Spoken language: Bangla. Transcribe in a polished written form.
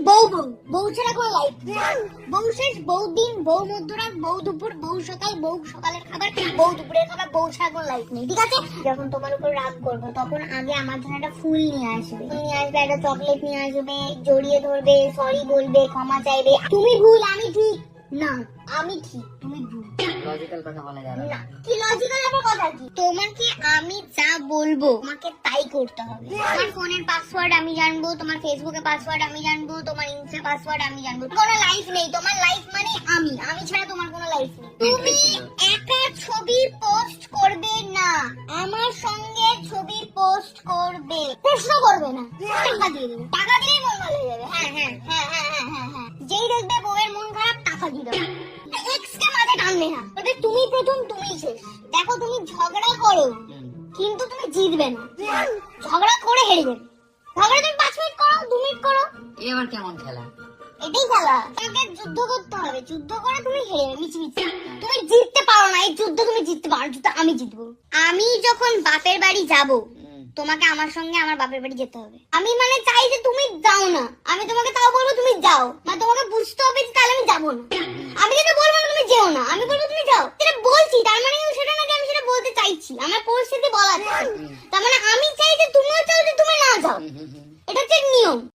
বউ বউ বউ ছাড়া কোনো লাইফ নেই। বউ শেষ, বউ দিন, বউ মধ্যরাত, বউ দুপুর, বউ সকাল, বউ সকালের খাবার, বউ দুপুরের খাবার, বউ ছাড়া কোনো লাইফ নেই, ঠিক আছে? যখন তোমার উপর রাগ করবো তখন আগে আমার জন্য একটা ফুল নিয়ে আসবে, একটা চকলেট নিয়ে আসবে, জড়িয়ে ধরবে, সরি বলবে, ক্ষমা চাইবে। তুমি ভুল আমি ঠিক না, আমি ঠিক তুমি ভুল। লজিক্যাল কথা বলা যাবে না, কি লজিক্যাল আবার কথা কি? তোমাকে আমি যা বলবো তোমাকে তাই করতে হবে। তোমার ফোনের পাসওয়ার্ড আমি জানবো, তোমার ফেসবুকের পাসওয়ার্ড আমি জানবো, তোমার ইনস্টা পাসওয়ার্ড আমি জানবো। কোনো লাইফ নেই, তোমার লাইফ মানে আমি ছাড়া তোমার কোনো লাইফ নেই। তুমি একা ছবি পোস্ট করবে না, আমার সঙ্গে ছবি পোস্ট করবে, প্রশ্ন করবে না, টাকা দিয়ে দেবে, টাকা দিলেই মন ভালো হয়ে যাবে। হ্যাঁ হ্যাঁ হ্যাঁ হ্যাঁ হ্যাঁ হ্যাঁ হ্যাঁ, যেই দেখবে বউয়ের মন খারাপ টাকা দিয়ে দেবে। এক্স কে মাঝে টানবে না, তবে তুমি প্রথম তুমি শেষ। দেখো তুমি ঝগড়া করো কিন্তু তুমি জিতবে না, ঝগড়া করে হেরে যাবে। ঝগড়া তুমি 5 মিনিট করো, 2 মিনিট করো, এই আবার কেমন খেলা? এটাই খেলা। তোমাকে যুদ্ধ করতে হবে, যুদ্ধ করে তুমি হেরে যাবে মিছিমিছি। তুমি জিততে পারো না, এই যুদ্ধ তুমি জিততে পারো, যুদ্ধ আমি জিতবো। আমি যখন বাপের বাড়ি যাব তোমাকে আমার সঙ্গে আমার বাপের বাড়ি যেতে হবে। আমি মানে চাই যে তুমি যাও না, আমি তোমাকে তাও বলবো তুমি যাও, মানে তোমাকে বুঝতে হবে যে তাহলে আমি যাবো না। আমি যেটা বলবো না তুমি যেও না, আমি বলবো তুমি যাও, সেটা বলছি